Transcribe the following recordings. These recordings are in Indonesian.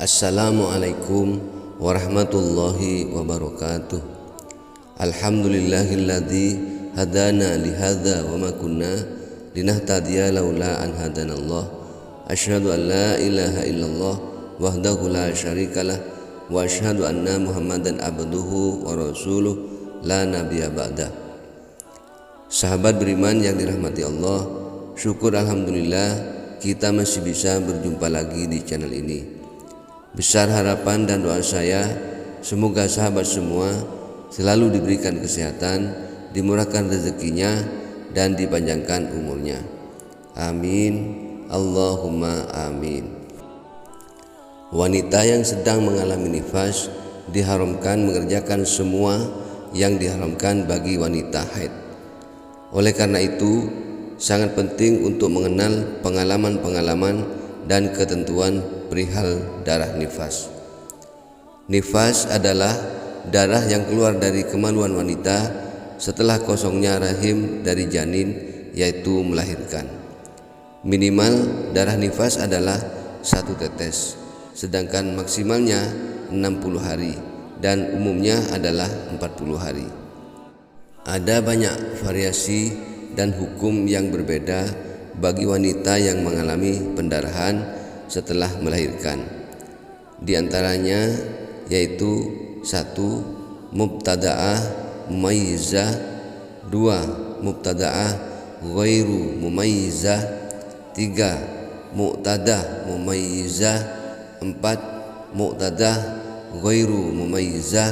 Assalamualaikum warahmatullahi wabarakatuh. Alhamdulillahilladzi hadana lihadza wa ma kunna linahtadiya laula an hadanallah. Asyhadu an la ilaha illallah wahdahu la syarikalah wa asyhadu anna Muhammadan abduhu wa rasuluh la nabiyya ba'dah. Sahabat beriman yang dirahmati Allah, syukur alhamdulillah kita masih bisa berjumpa lagi di channel ini. Besar harapan dan doa saya, semoga sahabat semua selalu diberikan kesehatan, dimurahkan rezekinya, dan dipanjangkan umurnya. Amin, Allahumma amin. Wanita yang sedang mengalami nifas diharamkan mengerjakan semua yang diharamkan bagi wanita haid. Oleh karena itu, sangat penting untuk mengenal pengalaman-pengalaman dan ketentuan perihal darah nifas. Nifas adalah darah yang keluar dari kemaluan wanita setelah kosongnya rahim dari janin, yaitu melahirkan. Minimal darah nifas adalah 1 tetes, sedangkan maksimalnya 60 hari dan umumnya adalah 40 hari. Ada banyak variasi dan hukum yang berbeda bagi wanita yang mengalami pendarahan setelah melahirkan. Di antaranya yaitu 1. Mubtada'ah mumayyizah, 2. Mubtada'ah ghairu mumayyizah, 3. Mu'tadah mumayyizah, 4. Mu'tadah ghairu mumayyizah,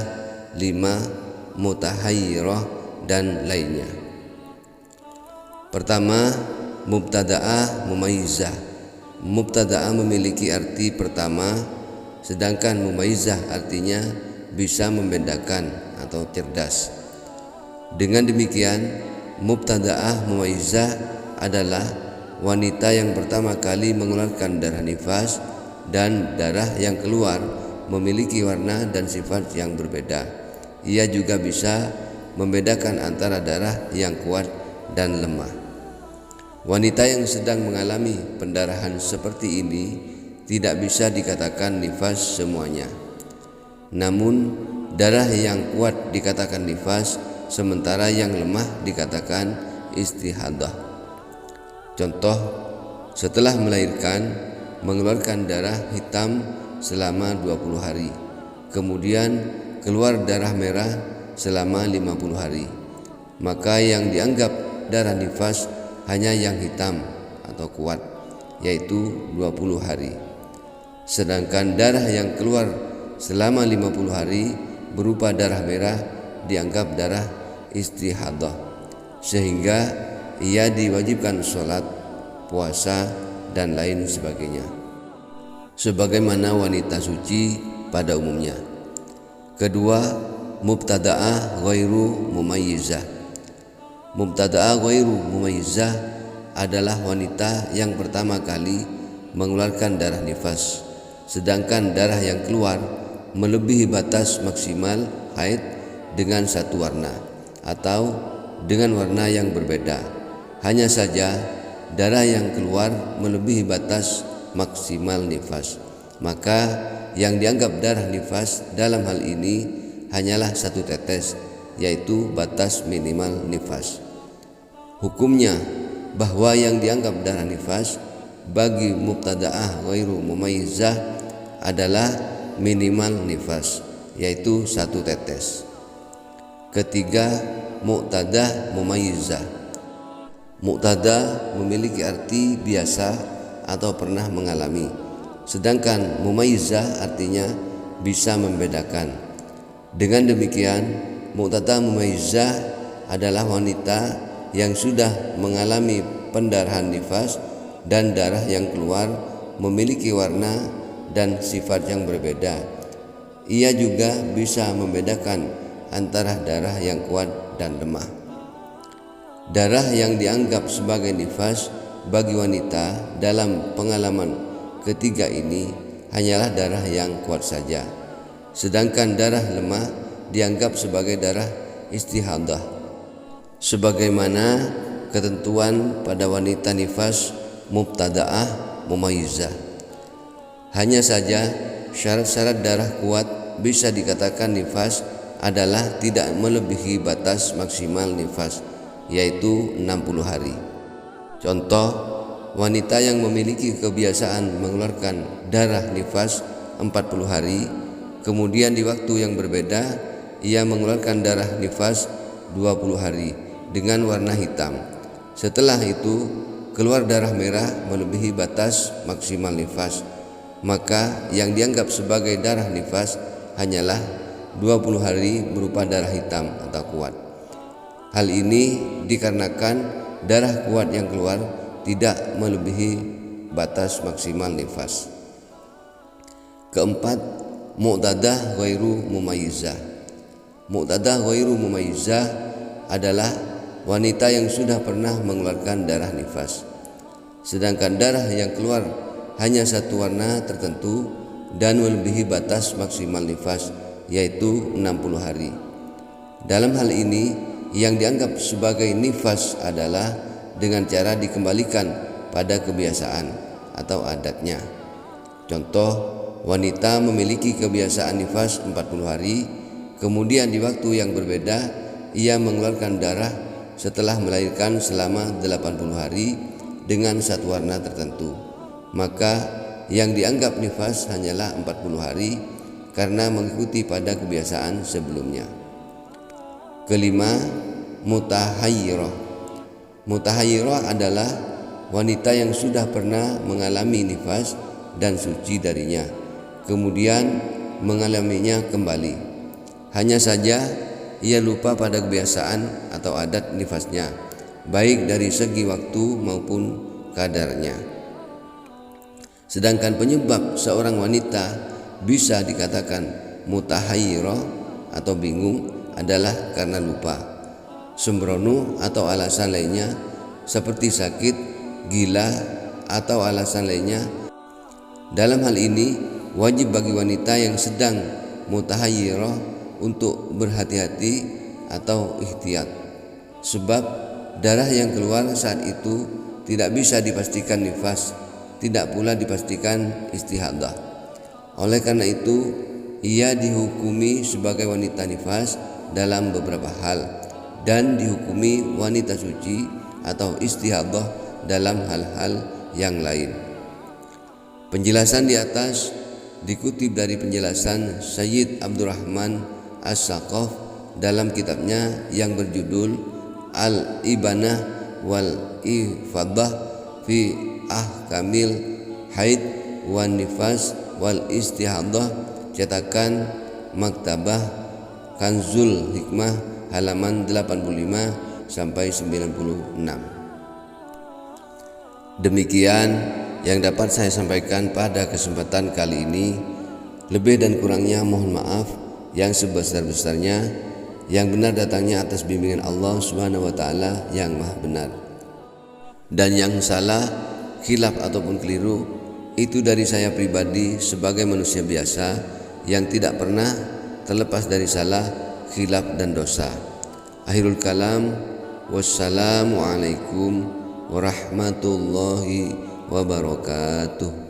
5. Mutahayyirah dan lainnya. Pertama, mubtada'ah mumayyizah. Mubtada'ah memiliki arti pertama, sedangkan mumayyizah artinya bisa membedakan atau cerdas. Dengan demikian, mubtada'ah mumayyizah adalah wanita yang pertama kali mengeluarkan darah nifas dan darah yang keluar memiliki warna dan sifat yang berbeda. Ia juga bisa membedakan antara darah yang kuat dan lemah. Wanita yang sedang mengalami pendarahan seperti ini tidak bisa dikatakan nifas semuanya. Namun, darah yang kuat dikatakan nifas, sementara yang lemah dikatakan istihadah. Contoh, setelah melahirkan, mengeluarkan darah hitam selama 20 hari. Kemudian keluar darah merah selama 50 hari. Maka yang dianggap darah nifas hanya yang hitam atau kuat, yaitu 20 hari. Sedangkan darah yang keluar selama 50 hari berupa darah merah dianggap darah istihadah, sehingga ia diwajibkan sholat, puasa, dan lain sebagainya, sebagaimana wanita suci pada umumnya. Kedua, mubtada'ah ghairu mumayyizah. Mubtada'ah ghairu mumayyizah adalah wanita yang pertama kali mengeluarkan darah nifas, sedangkan darah yang keluar melebihi batas maksimal haid dengan satu warna atau dengan warna yang berbeda. Hanya saja darah yang keluar melebihi batas maksimal nifas, maka yang dianggap darah nifas dalam hal ini hanyalah 1 tetes, yaitu batas minimal nifas. Hukumnya bahwa yang dianggap darah nifas bagi mubtada'ah ghairu mumayyizah adalah minimal nifas, yaitu 1 tetes. Ketiga, mu'tadah mumayyizah. Mu'tadah memiliki arti biasa atau pernah mengalami, sedangkan mumayyizah artinya bisa membedakan. Dengan demikian, mu'tadah mumayyizah adalah wanita yang sudah mengalami pendarahan nifas dan darah yang keluar memiliki warna dan sifat yang berbeda. Ia juga bisa membedakan antara darah yang kuat dan lemah. Darah yang dianggap sebagai nifas bagi wanita dalam pengalaman ketiga ini hanyalah darah yang kuat saja, sedangkan darah lemah dianggap sebagai darah istihadah, sebagaimana ketentuan pada wanita nifas mubtada'ah mumayyizah. Hanya saja syarat-syarat darah kuat bisa dikatakan nifas adalah tidak melebihi batas maksimal nifas, yaitu 60 hari. Contoh, wanita yang memiliki kebiasaan mengeluarkan darah nifas 40 hari, kemudian di waktu yang berbeda ia mengeluarkan darah nifas 20 hari dengan warna hitam. Setelah itu keluar darah merah melebihi batas maksimal nifas, maka yang dianggap sebagai darah nifas hanyalah 20 hari berupa darah hitam atau kuat. Hal ini dikarenakan darah kuat yang keluar tidak melebihi batas maksimal nifas. Keempat, mu'tadah ghairu mumayyizah. Mu'tadah ghairu mumayyizah adalah wanita yang sudah pernah mengeluarkan darah nifas, sedangkan darah yang keluar hanya satu warna tertentu dan melebihi batas maksimal nifas, yaitu 60 hari. Dalam hal ini yang dianggap sebagai nifas adalah dengan cara dikembalikan pada kebiasaan atau adatnya. Contoh, wanita memiliki kebiasaan nifas 40 hari, kemudian di waktu yang berbeda ia mengeluarkan darah setelah melahirkan selama 80 hari dengan satu warna tertentu, maka yang dianggap nifas hanyalah 40 hari karena mengikuti pada kebiasaan sebelumnya. Kelima, mutahayyirah. Mutahayyirah adalah wanita yang sudah pernah mengalami nifas dan suci darinya, kemudian mengalaminya kembali. Hanya saja ia lupa pada kebiasaan atau adat nifasnya, baik dari segi waktu maupun kadarnya. Sedangkan penyebab seorang wanita bisa dikatakan mutahayyirah atau bingung adalah karena lupa, sembrono atau alasan lainnya seperti sakit, gila atau alasan lainnya. Dalam hal ini wajib bagi wanita yang sedang mutahayyirah untuk berhati-hati atau ihtiyat, sebab darah yang keluar saat itu tidak bisa dipastikan nifas, tidak pula dipastikan istihadah. Oleh karena itu ia dihukumi sebagai wanita nifas dalam beberapa hal dan dihukumi wanita suci atau istihadah dalam hal-hal yang lain. Penjelasan di atas dikutip dari penjelasan Sayyid Abdurrahman As-Saqaf dalam kitabnya yang berjudul Al-Ibanah wal Ifadah fi Ahkamil Haid wan Nifas wal Istihadah, cetakan Maktabah Kanzul Hikmah halaman 85 sampai 96. Demikian yang dapat saya sampaikan pada kesempatan kali ini. Lebih dan kurangnya mohon maaf yang sebesar-besarnya. Yang benar datangnya atas bimbingan Allah Subhanahu wa taala yang Maha benar. Dan yang salah, khilaf ataupun keliru itu dari saya pribadi sebagai manusia biasa yang tidak pernah terlepas dari salah, khilaf dan dosa. Akhirul kalam, wassalamualaikum warahmatullahi wabarakatuh.